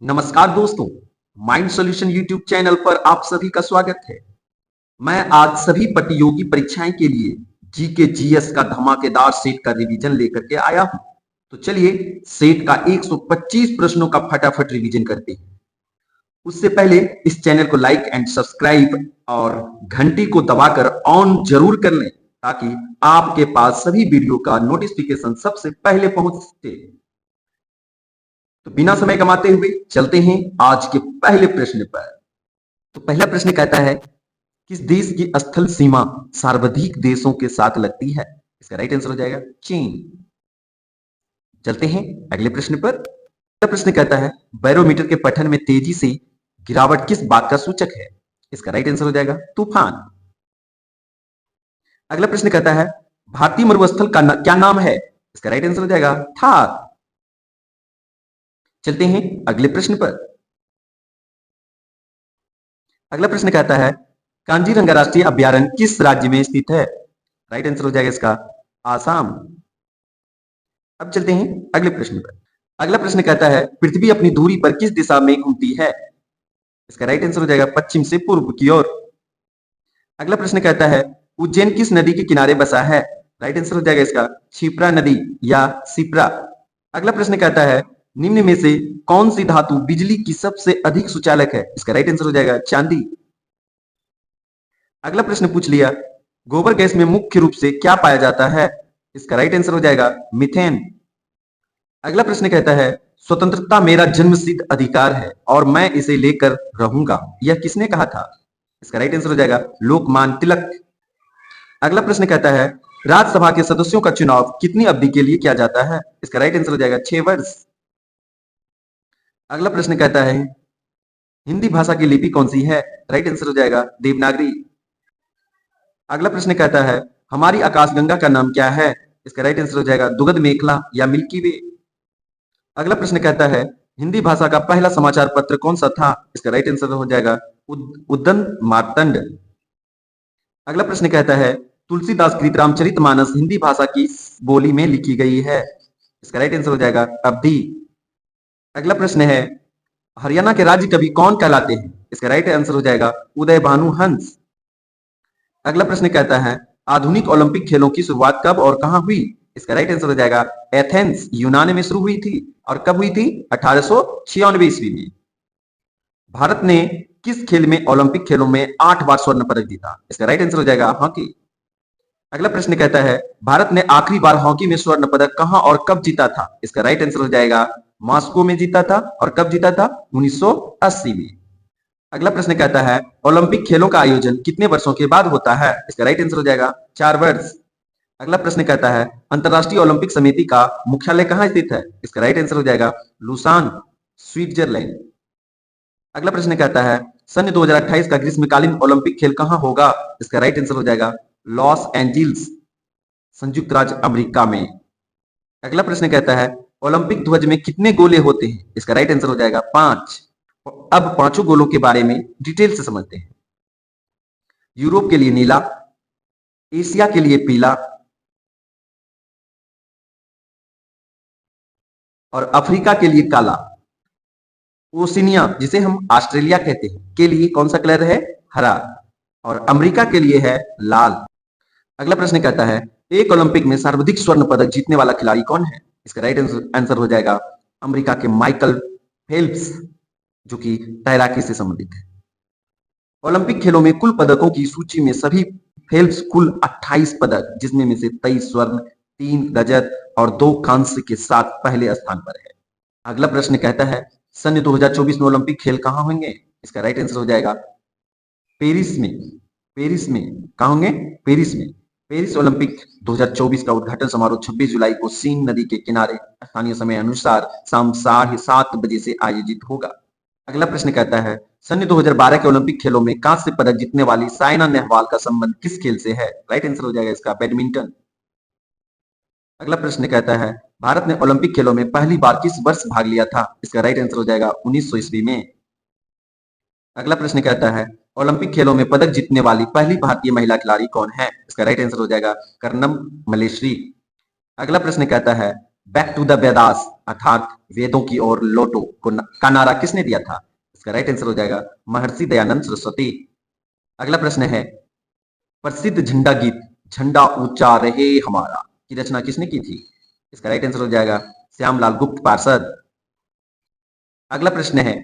नमस्कार दोस्तों, mind solution YouTube channel पर आप सभी का स्वागत है। मैं आज सभी प्रतियोगी परीक्षाएं के लिए जीके जीएस का धमाकेदार सेट का रिवीजन लेकर के आया हूं। तो चलिए सेट का 125 प्रश्नों का फटाफट रिवीजन करते हैं। उससे पहले इस चैनल को लाइक एंड सब्सक्राइब और घंटी को दबाकर ऑन जरूर कर लें ताकि आपके पास सभी वीडियो का नोटिफिकेशन सबसे पहले पहुंचे। तो बिना समय गंवाते हुए चलते हैं आज के पहले प्रश्न पर। तो पहला प्रश्न कहता है, किस देश की स्थल सीमा सर्वाधिक देशों के साथ लगती है? इसका राइट आंसर हो जाएगा चीन। चलते हैं अगले प्रश्न पर। अगला प्रश्न कहता है, बैरोमीटर के पठन में तेजी से गिरावट किस बात का सूचक है? इसका राइट आंसर हो जाएगा तूफान। अगला प्रश्न कहता है, भारतीय मरुस्थल का क्या नाम है? इसका राइट आंसर हो जाएगा थार। चलते हैं अगले प्रश्न पर। अगला प्रश्न कहता है, कांजीरंगा राष्ट्रीय अभ्यारण्य किस राज्य में स्थित है? राइट आंसर हो जाएगा इसका आसाम। अब चलते हैं अगले प्रश्न पर। अगला प्रश्न कहता है, पृथ्वी अपनी धुरी पर किस दिशा में घूमती है? इसका राइट आंसर हो जाएगा पश्चिम से पूर्व की ओर। अगला प्रश्न कहता है, उज्जैन किस नदी के किनारे बसा है? राइट आंसर हो जाएगा इसका क्षिप्रा नदी या सिप्रा। अगला प्रश्न कहता है, निम्न में से कौन सी धातु बिजली की सबसे अधिक सुचालक है? इसका राइट आंसर हो जाएगा चांदी। अगला प्रश्न पूछ लिया, गोबर गैस में मुख्य रूप से क्या पाया जाता है? इसका राइट आंसर हो जाएगा मीथेन। अगला प्रश्न कहता है, स्वतंत्रता मेरा जन्मसिद्ध अधिकार है और मैं इसे लेकर रहूंगा, यह किसने कहा था? इसका राइट आंसर हो जाएगा लोकमान्य तिलक। अगला प्रश्न कहता है, राज्यसभा के सदस्यों का चुनाव कितनी अवधि के लिए किया जाता है? इसका राइट आंसर हो जाएगा 6 वर्ष। अगला प्रश्न कहता है, हिंदी भाषा की लिपि कौन सी है? राइट आंसर हो जाएगा देवनागरी। अगला प्रश्न कहता है, हमारी आकाशगंगा का नाम क्या है? इसका राइट आंसर हो जाएगा दुगध मेखला या मिल्की वे। अगला प्रश्न कहता है, हिंदी भाषा का पहला समाचार पत्र कौन सा था? इसका राइट आंसर हो जाएगा उद्दंत मार्तंड। अगला प्रश्न कहता है, तुलसीदास कृत रामचरितमानस हिंदी भाषा की बोली में लिखी गई है? इसका राइट आंसर हो जाएगा अवधी। अगला प्रश्न है, हरियाणा के राज्य कवि कौन कहलाते हैं? इसका राइट आंसर हो जाएगा उदय भानु हंस। अगला प्रश्न कहता है, आधुनिक ओलंपिक खेलों की शुरुआत कब और कहां हुई? इसका राइट आंसर हो जाएगा एथेंस यूनान में शुरू हुई थी। और कब हुई थी? 1896 ईस्वी में। भारत ने किस खेल में ओलंपिक खेलों में 8 बार स्वर्ण पदक जीता? इसका राइट आंसर हो जाएगा हॉकी। अगला प्रश्न कहता है, भारत ने आखिरी बार हॉकी में स्वर्ण पदक कहां और कब जीता था? इसका राइट आंसर हो जाएगा मॉस्को में जीता था। और कब जीता था? 1980 में। अगला प्रश्न कहता है, ओलंपिक खेलों का आयोजन कितने वर्षों के बाद होता है? इसका राइट आंसर हो जाएगा 4 वर्ष। अगला प्रश्न कहता है, अंतरराष्ट्रीय ओलंपिक समिति का मुख्यालय कहां स्थित है? इसका राइट आंसर हो जाएगा लुसान, स्विट्जरलैंड। अगला प्रश्न कहता है, सन 2028 का ग्रीष्मकालीन ओलंपिक खेल कहां होगा? इसका राइट आंसर हो जाएगा लॉस एंजिल्स, संयुक्त राज्य अमेरिका में। अगला प्रश्न कहता है, ओलंपिक ध्वज में कितने गोले होते हैं? इसका राइट आंसर हो जाएगा 5। अब पांचों गोलों के बारे में डिटेल से समझते हैं। यूरोप के लिए नीला, एशिया के लिए पीला और अफ्रीका के लिए काला। ओशिनिया, जिसे हम ऑस्ट्रेलिया कहते हैं, के लिए कौन सा कलर है? हरा। और अमेरिका के लिए है लाल। अगला प्रश्न कहता है, एक ओलंपिक में सर्वाधिक स्वर्ण पदक जीतने वाला खिलाड़ी कौन है? इसका राइट आंसर हो जाएगा अमेरिका के माइकल फेल्प्स, जो कि तैराकी से संबंधित है। ओलंपिक खेलों में कुल पदकों की सूची में सभी फेल्प्स कुल 28 पदक, जिसमें में से 23 स्वर्ण, 3 रजत और 2 कांस्य के साथ पहले स्थान पर है। अगला प्रश्न कहता है, सन 2024 में ओलंपिक खेल कहां होंगे? इसका राइट आंसर हो जाएगा पेरिस में। पेरिस में कहां होंगे? पेरिस में। पेरिस ओलंपिक 2024 का उद्घाटन समारोह 26 जुलाई को सीन नदी के किनारे स्थानीय समय अनुसार शाम 7:30 बजे से आयोजित होगा। अगला प्रश्न कहता है, सन 2012 के ओलंपिक खेलों में कांस्य पदक जीतने वाली साइना नेहवाल का संबंध किस खेल से है? राइट आंसर हो जाएगा इसका बैडमिंटन। अगला प्रश्न कहता है, भारत ने ओलंपिक खेलों में पहली बार किस वर्ष भाग लिया था? इसका राइट आंसर हो जाएगा 1900 ईस्वी में। अगला प्रश्न कहता है, ओलंपिक खेलों में पदक जीतने वाली पहली भारतीय महिला खिलाड़ी कौन है? इसका राइट आंसर हो जाएगा कर्णम मलेश्वरी। अगला प्रश्न कहता है, बैक टू द वेदास अर्थात वेदों की ओर लौटो का नारा किसने दिया था? इसका राइट आंसर हो जाएगा महर्षि दयानंद सरस्वती। अगला प्रश्न है प्रसिद्ध झंडा गीत झंडा ऊंचा रहे हमारा की रचना किसने की थी? इसका राइट आंसर हो जाएगा श्यामलाल गुप्त पार्षद। अगला प्रश्न है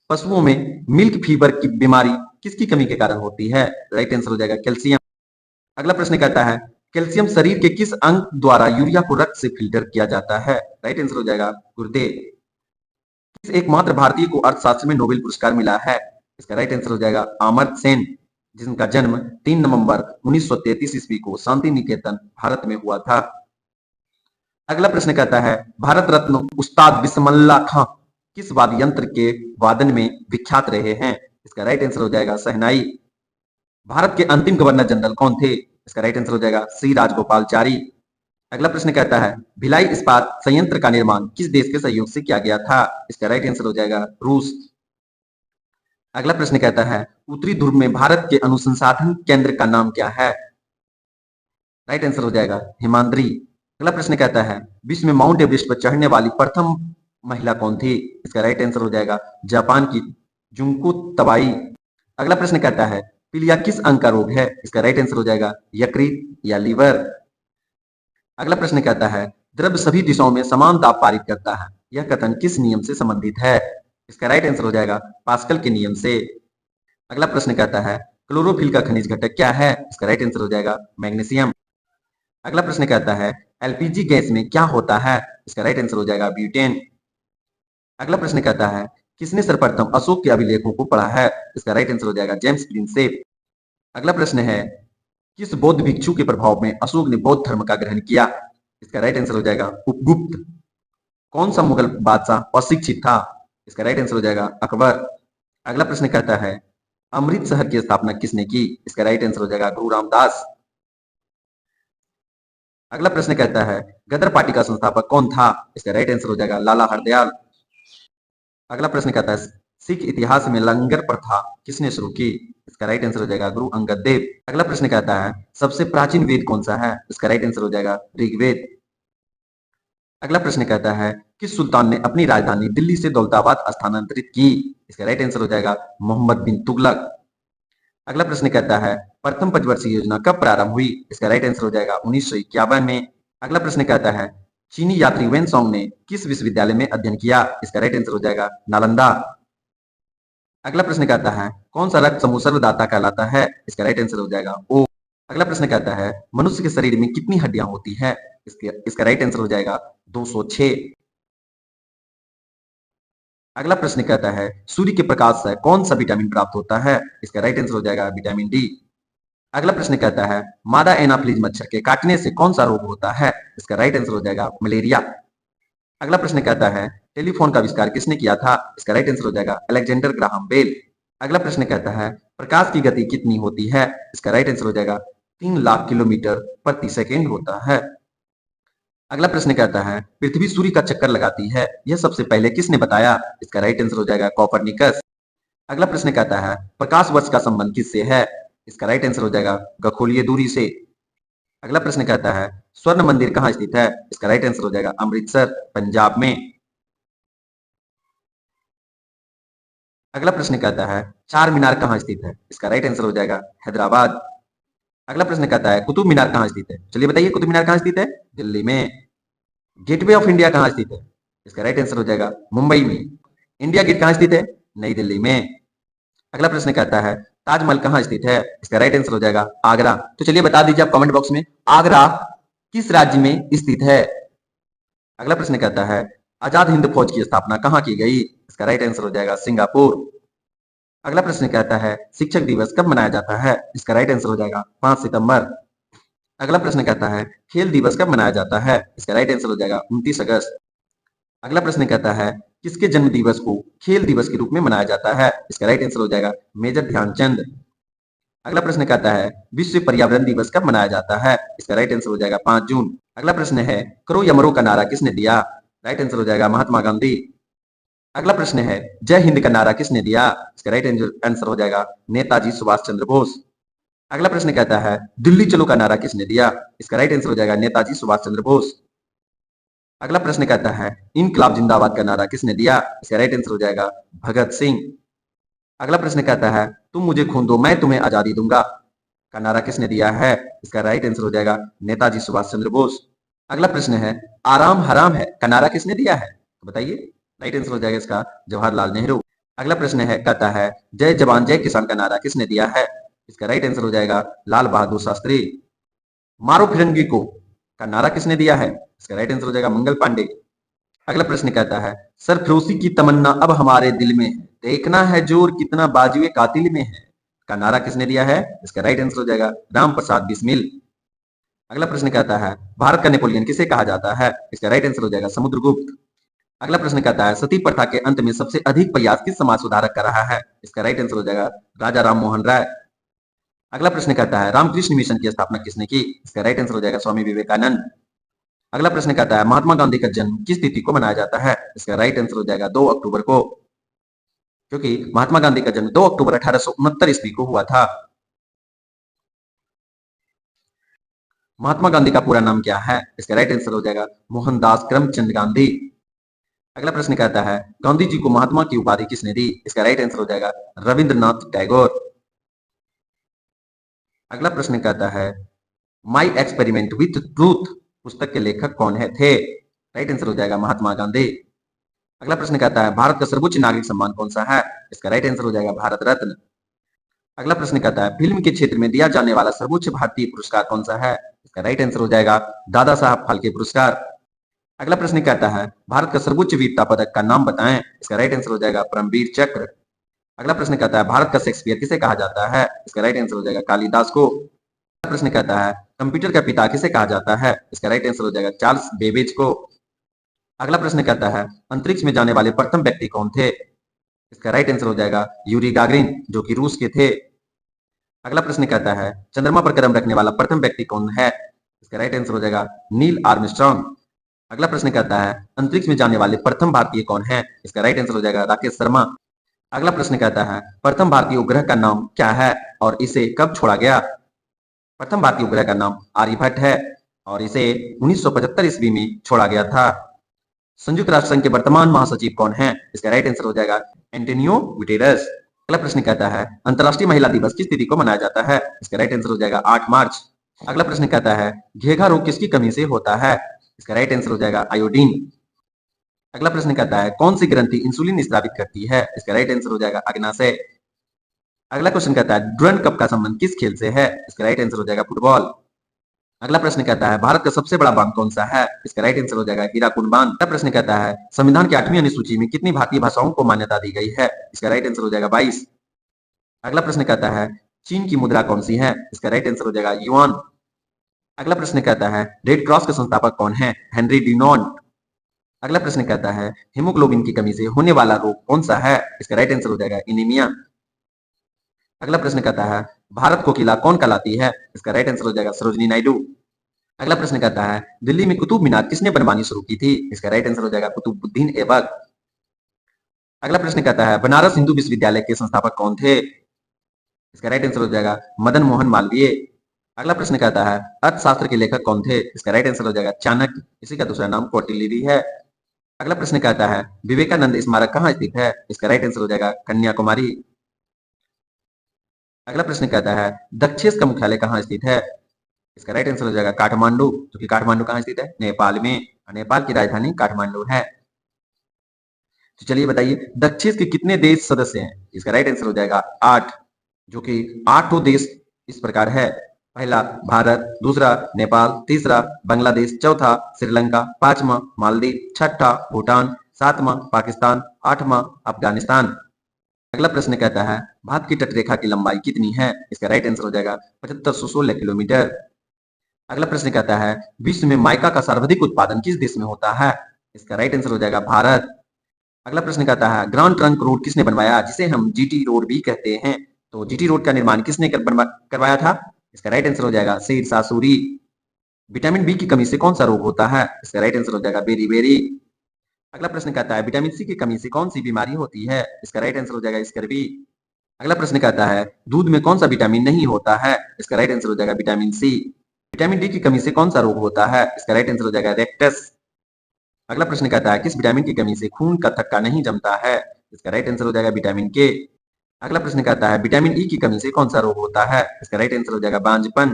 पशुओं में मिल्क फीवर की बीमारी किसकी कमी के कारण होती है? राइट आंसर हो जाएगा कैल्शियम। अगला प्रश्न कहता है कैल्शियम शरीर के किस अंग द्वारा यूरिया को रक्त से फिल्टर किया जाता है? राइट आंसर हो जाएगा गुर्दे। किस एकमात्र भारतीय को अर्थशास्त्र में नोबेल पुरस्कार मिला है? इसका राइट आंसर हो जाएगा अमर्त्य सेन, जिनका जन्म 3 नवंबर 1933 ईस्वी को शांति निकेतन भारत में हुआ था। अगला प्रश्न कहता है भारत रत्न उस्ताद बिस्मिल्लाह खां किस वाद्य यंत्र के वादन में विख्यात रहे हैं? इसका राइट आंसर हो जाएगा शहनाई। भारत के अंतिम गवर्नर जनरल कौन थे? इसका राइट आंसर हो जाएगा श्री राजगोपालचारी। अगला प्रश्न कहता है भिलाई इस्पात संयंत्र का निर्माण किस देश के सहयोग से किया गया था? इसका राइट आंसर हो जाएगा रूस। अगला प्रश्न कहता है उत्तरी ध्रुव में भारत के अनुसंधान केंद्र का नाम क्या है? राइट आंसर हो जाएगा हिमाद्री। अगला प्रश्न कहता है विश्व में माउंट एवरेस्ट पर चढ़ने वाली प्रथम महिला कौन थी? इसका राइट आंसर हो जाएगा जापान की जुंको तबाई। अगला प्रश्न कहता है पीलिया किस अंग का रोग है? इसका राइट आंसर हो जाएगा यकृत या लीवर। अगला प्रश्न कहता है द्रव्य सभी दिशाओं में समान दाब पारित करता है, यह कथन किस नियम से संबंधित है? इसका राइट आंसर हो जाएगा पास्कल के नियम से। अगला प्रश्न कहता है क्लोरोफिल का खनिज घटक क्या है? इसका राइट आंसर हो जाएगा मैग्नीशियम। अगला प्रश्न कहता है एलपीजी गैस में क्या होता है? इसका राइट आंसर हो जाएगा ब्यूटेन। अगला प्रश्न कहता है किसने सर्वप्रथम अशोक के अभिलेखों को पढ़ा है? इसका राइट आंसर हो जाएगा जेम्स प्रिंसेप। अगला प्रश्न है किस बौद्ध भिक्षु के प्रभाव में अशोक ने बौद्ध धर्म का ग्रहण किया? इसका राइट आंसर हो जाएगा उपगुप्त। कौन सा मुगल बादशाह अशिक्षित था? इसका राइट आंसर हो जाएगा अकबर। अगला प्रश्न कहता है अमृत शहर की स्थापना किसने की? इसका राइट आंसर हो जाएगा गुरु रामदास। अगला प्रश्न कहता है गदर पार्टी का संस्थापक कौन था? इसका राइट आंसर हो जाएगा लाला हरदयाल। अगला प्रश्न कहता है सिख इतिहास में लंगर प्रथा किसने शुरू की? इसका राइट आंसर हो जाएगा गुरु अंगद देव। अगला प्रश्न कहता है सबसे प्राचीन वेद कौन सा है? इसका राइट आंसर हो जाएगा ऋग्वेद। अगला प्रश्न कहता है किस सुल्तान ने अपनी राजधानी दिल्ली से दौलताबाद स्थानांतरित की? इसका राइट आंसर हो जाएगा मोहम्मद बिन तुगलक। अगला प्रश्न कहता है प्रथम पंचवर्षीय योजना कब प्रारंभ हुई? इसका राइट आंसर हो जाएगा 1951 में। अगला प्रश्न कहता है चीनी यात्री वेन सॉन्ग ने किस विश्वविद्यालय में अध्ययन किया? इसका राइट आंसर हो जाएगा नालंदा। अगला प्रश्न कहता है कौन सा रक्त समूह सर्वदाता कहलाता है? इसका राइट आंसर हो जाएगा ओ। अगला प्रश्न कहता है मनुष्य के शरीर में कितनी हड्डियां होती है? इसका राइट आंसर हो जाएगा 206। अगला प्रश्न कहता है सूर्य के प्रकाश से कौन सा विटामिन प्राप्त होता है? इसका राइट आंसर हो जाएगा विटामिन डी। अगला प्रश्न कहता है मादा एनाफ्लीज मच्छर के काटने से कौन सा रोग होता है? इसका राइट आंसर हो जाएगा मलेरिया। अगला प्रश्न कहता है टेलीफोन का आविष्कार किसने किया था? इसका राइट आंसर हो जाएगा अलेक्जेंडर ग्राहम बेल। अगला प्रश्न कहता है प्रकाश की गति कितनी होती है? इसका राइट आंसर हो जाएगा 3 लाख किलोमीटर प्रति सेकेंड होता है। अगला प्रश्न कहता है पृथ्वी सूर्य का चक्कर लगाती है, यह सबसे पहले किसने बताया? इसका राइट आंसर हो जाएगा कॉपरनिकस। अगला प्रश्न कहता है प्रकाश वर्ष का संबंध किससे है? इसका राइट आंसर हो जाएगा खगोलीय दूरी से। अगला प्रश्न कहता है स्वर्ण मंदिर कहाँ स्थित है? इसका राइट आंसर हो जाएगा अमृतसर पंजाब में। अगला प्रश्न कहता है चार मीनार कहाँ स्थित है? इसका राइट आंसर हो जाएगा हैदराबाद। अगला प्रश्न कहता है कुतुब मीनार कहाँ स्थित है? चलिए बताइए कुतुब मीनार कहाँ स्थित है? दिल्ली में। गेटवे ऑफ इंडिया कहाँ स्थित है? इसका राइट आंसर हो जाएगा मुंबई में। इंडिया गेट कहाँ स्थित है? नई दिल्ली में। अगला प्रश्न कहता है ताजमहल कहाँ स्थित है? इसका राइट आंसर हो जाएगा आगरा। तो चलिए बता दीजिए आप कमेंट बॉक्स में आगरा किस राज्य में स्थित है? अगला प्रश्न कहता है आजाद हिंद फौज की स्थापना कहाँ की गई? इसका राइट आंसर हो जाएगा सिंगापुर। अगला प्रश्न कहता है शिक्षक दिवस कब मनाया जाता है? इसका राइट आंसर हो जाएगा 5 सितंबर। अगला प्रश्न कहता है खेल दिवस कब मनाया जाता है? इसका राइट आंसर हो जाएगा 29 अगस्त। अगला प्रश्न कहता है किसके जन्म दिवस को खेल दिवस के रूप में मनाया जाता है? इसका राइट आंसर हो जाएगा मेजर ध्यानचंद। अगला प्रश्न कहता है विश्व पर्यावरण दिवस कब मनाया जाता है? इसका राइट आंसर हो जाएगा 5 जून। अगला प्रश्न है करो या मरो का नारा किसने दिया? राइट आंसर हो जाएगा महात्मा गांधी। अगला प्रश्न है जय हिंद का नारा किसने दिया? इसका राइट आंसर हो जाएगा नेताजी सुभाष चंद्र बोस। अगला प्रश्न कहता है दिल्ली चलो का नारा किसने दिया? इसका राइट आंसर हो जाएगा नेताजी सुभाष चंद्र बोस। अगला प्रश्न कहता है इनकलाब जिंदाबाद का नारा किसने दिया? इसका राइट आंसर हो जाएगा भगत सिंह। अगला प्रश्न कहता है तुम मुझे खून दो मैं तुम्हें आजादी दूंगा का नारा किसने दिया है? इसका राइट आंसर हो जाएगा नेताजी सुभाष चंद्र बोस। अगला प्रश्न है आराम हराम है का नारा किसने दिया है? तो बताइए, राइट आंसर हो जाएगा इसका जवाहरलाल नेहरू। अगला प्रश्न है कहता है जय जवान जय किसान का नारा किसने दिया है? इसका राइट आंसर हो जाएगा लाल बहादुर शास्त्री। मारो फिरंगी को का नारा किसने दिया है? इसका राइट आंसर हो जाएगा मंगल पांडे। अगला प्रश्न कहता है सरफरोशी की तमन्ना अब हमारे दिल में है, देखना है जोर कितना बाजुए कातिल में है का नारा किसने दिया है? इसका राइट आंसर हो जाएगा राम प्रसाद बिस्मिल। अगला प्रश्न कहता है भारत का नेपोलियन किसे कहा जाता है? इसका राइट आंसर हो जाएगा समुद्रगुप्त। अगला प्रश्न कहता है सती प्रथा के अंत में सबसे अधिक प्रयास किस समाज सुधारक कर रहा है? इसका राइट आंसर हो जाएगा राजा राम मोहन राय। अगला प्रश्न कहता है रामकृष्ण मिशन की स्थापना किसने की? इसका राइट आंसर हो जाएगा स्वामी विवेकानंद। अगला प्रश्न कहता है महात्मा गांधी का जन्म किस तिथि को मनाया जाता है? इसका राइट आंसर हो जाएगा 2 अक्टूबर को, क्योंकि महात्मा गांधी का जन्म 2 अक्टूबर 1869 ईस्वी को हुआ था। महात्मा गांधी का पूरा नाम क्या है? इसका राइट आंसर हो जाएगा मोहनदास करमचंद गांधी। अगला प्रश्न कहता है गांधी जी को महात्मा की उपाधि किसने दी? इसका राइट आंसर हो जाएगा रविंद्रनाथ टैगोर। अगला प्रश्न कहता है माई एक्सपेरिमेंट विथ ट्रूथ पुस्तक के लेखक कौन है थे? राइट आंसर हो जाएगा महात्मा गांधी। अगला प्रश्न कहता है भारत का सर्वोच्च नागरिक सम्मान कौन सा है? इसका राइट आंसर हो जाएगा भारत रत्न। अगला प्रश्न कहता है फिल्म के क्षेत्र में दिया जाने वाला सर्वोच्च भारतीय पुरस्कार कौन सा है? इसका राइट आंसर हो जाएगा दादा साहब फाल्के पुरस्कार। अगला प्रश्न कहता है भारत का सर्वोच्च वीरता पदक का नाम बताएं। इसका राइट आंसर हो जाएगा परमवीर चक्र। अगला प्रश्न कहता है भारत का शेक्सपियर किसे कहा जाता है? इसका राइट आंसर हो जाएगा कालिदास को। अगला प्रश्न कहता है कंप्यूटर का पिता किसे कहा जाता है? इसका राइट आंसर हो जाएगा चार्ल्स बेबेज को। अगला प्रश्न कहता है अंतरिक्ष में जाने वाले प्रथम व्यक्ति कौन थे? इसका राइट आंसर हो जाएगा यूरी गागरिन, जो कि रूस के थे। अगला प्रश्न कहता है चंद्रमा पर कदम रखने वाला प्रथम व्यक्ति कौन है? इसका राइट आंसर हो जाएगा नील आर्मस्ट्रॉन्ग। अगला प्रश्न कहता है अंतरिक्ष में जाने वाले प्रथम भारतीय कौन है? इसका राइट आंसर हो जाएगा राकेश शर्मा। अगला प्रश्न कहता है प्रथम भारतीय उपग्रह का नाम क्या है और इसे कब छोड़ा गया? प्रथम भारतीय उपग्रह का नाम आर्यभट्ट है और इसे 1975 ईस्वी में छोड़ा गया था। संयुक्त राष्ट्र संघ के वर्तमान महासचिव कौन है? इसका राइट आंसर हो जाएगा एंटोनियो गुटेरस। अगला प्रश्न कहता है अंतर्राष्ट्रीय महिला दिवस किस तिथि को मनाया जाता है? इसका राइट आंसर हो जाएगा 8 मार्च। अगला प्रश्न कहता है घेघा रोग किसकी कमी से होता है? इसका राइट आंसर हो जाएगा आयोडीन। अगला प्रश्न कहता है कौन सी ग्रंथि इंसुलिन स्रावित करती है? इसका राइट आंसर हो जाएगा अग्नाशय। अगला क्वेश्चन कहता है डुरंड कप का संबंध किस खेल से है? इसका राइट आंसर हो जाएगा फुटबॉल। अगला प्रश्न कहता है भारत का सबसे बड़ा बांध कौन सा है? इसका राइट आंसर हो जाएगा हीराकुंड बांध। अगला प्रश्न कहता है संविधान की 8वीं अनुसूची में कितनी भारतीय भाषाओं को मान्यता दी गई है? इसका राइट आंसर हो जाएगा 22। अगला प्रश्न कहता है चीन की मुद्रा कौन सी है? इसका राइट आंसर हो जाएगा युआन। अगला प्रश्न कहता है रेड क्रॉस के संस्थापक कौन है? हेनरी डिनॉन्ट। अगला प्रश्न कहता है हीमोग्लोबिन की कमी से होने वाला रोग कौन सा है? इसका राइट आंसर हो जाएगा एनीमिया। अगला प्रश्न कहता है भारत को किला कौन कहलाती है? इसका राइट आंसर हो जाएगा सरोजनी नायडू। अगला प्रश्न कहता है दिल्ली में कुतुब मीनार किसने बनवानी शुरू की थी? इसका राइट आंसर हो जाएगा कुतुबुद्दीन ऐबक। अगला प्रश्न कहता है बनारस हिंदू विश्वविद्यालय के संस्थापक कौन थे? इसका राइट आंसर हो जाएगा मदन मोहन मालवीय। अगला प्रश्न कहता है अर्थशास्त्र के लेखक कौन थे? इसका राइट आंसर हो जाएगा चाणक्य, इसी का दूसरा नाम कौटिल्य भी है। अगला प्रश्न कहता है विवेकानंद स्मारक कहाँ स्थित है? इसका राइट आंसर हो जाएगा कन्याकुमारी। अगला प्रश्न कहता है दक्षेस का मुख्यालय कहाँ स्थित है? इसका राइट आंसर हो जाएगा काठमांडू, जो कि काठमांडू कहाँ स्थित है? नेपाल में। नेपाल की राजधानी काठमांडू है। तो चलिए बताइए दक्षेस के कितने देश सदस्य हैं? इसका राइट आंसर हो जाएगा 8, जो कि 8 देश इस प्रकार है। पहला भारत, दूसरा नेपाल, तीसरा बांग्लादेश, चौथा श्रीलंका, पांचवा मालदीव, छठा भूटान, सातवां पाकिस्तान, आठवां अफगानिस्तान। अगला प्रश्न कहता है भारत की तटरेखा की लंबाई कितनी है? इसका राइट आंसर हो जाएगा 7516 किलोमीटर। अगला प्रश्न कहता है विश्व में माइका का सर्वाधिक उत्पादन किस देश में होता है? इसका राइट आंसर हो जाएगा भारत। अगला प्रश्न कहता है ग्रांड ट्रंक रोड किसने बनवाया, जिसे हम जीटी रोड भी कहते हैं? तो जीटी रोड का निर्माण किसने करवाया था? इसका राइट आंसर हो जाएगा शेरशाह सूरी। विटामिन बी की कमी से कौन सा रोग होता है? इसका राइट आंसर हो जाएगा बेरी। अगला प्रश्न कहता है विटामिन सी की कमी से कौन सी बीमारी होती है? इसका राइट आंसर हो जाएगा स्कर्वी। अगला प्रश्न कहता है दूध में कौन सा विटामिन नहीं होता है? इसका राइट आंसर हो जाएगा विटामिन सी। विटामिन डी की कमी से कौन सा रोग होता है? इसका राइट आंसर हो जाएगा रेक्टस। अगला प्रश्न कहता है किस विटामिन की कमी से खून का थक्का नहीं जमता है? इसका राइट आंसर हो जाएगा विटामिन के। अगला प्रश्न कहता है विटामिन ई की कमी से कौन सा रोग होता है? इसका राइट आंसर हो जाएगा बांझपन।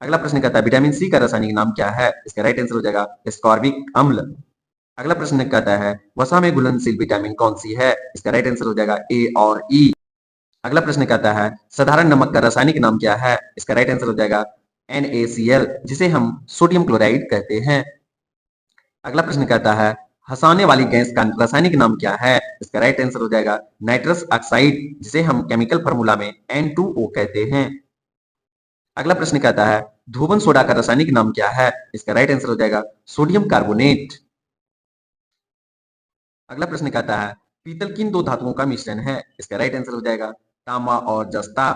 अगला प्रश्न कहता है विटामिन सी का रासायनिक नाम क्या है? इसका राइट आंसर हो जाएगा एस्कॉर्बिक अम्ल। अगला प्रश्न कहता है वसा में घुलनशील विटामिन कौन सी है? इसका राइट आंसर हो जाएगा ए और ई। अगला प्रश्न कहता है साधारण नमक का रासायनिक नाम क्या है? इसका राइट आंसर हो जाएगा NaCl, जिसे हम सोडियम क्लोराइड कहते हैं। अगला प्रश्न कहता है हंसाने वाली गैस का रासायनिक नाम क्या है? इसका राइट आंसर हो जाएगा नाइट्रस ऑक्साइड, जिसे हम केमिकल फॉर्मूला में N2O कहते हैं। अगला प्रश्न कहता है धोबन सोडा का रासायनिक नाम क्या है? इसका राइट आंसर हो जाएगा सोडियम कार्बोनेट। अगला प्रश्न कहता है पीतल किन दो धातुओं का मिश्रण है? इसका राइट आंसर हो जाएगा तांबा और जस्ता।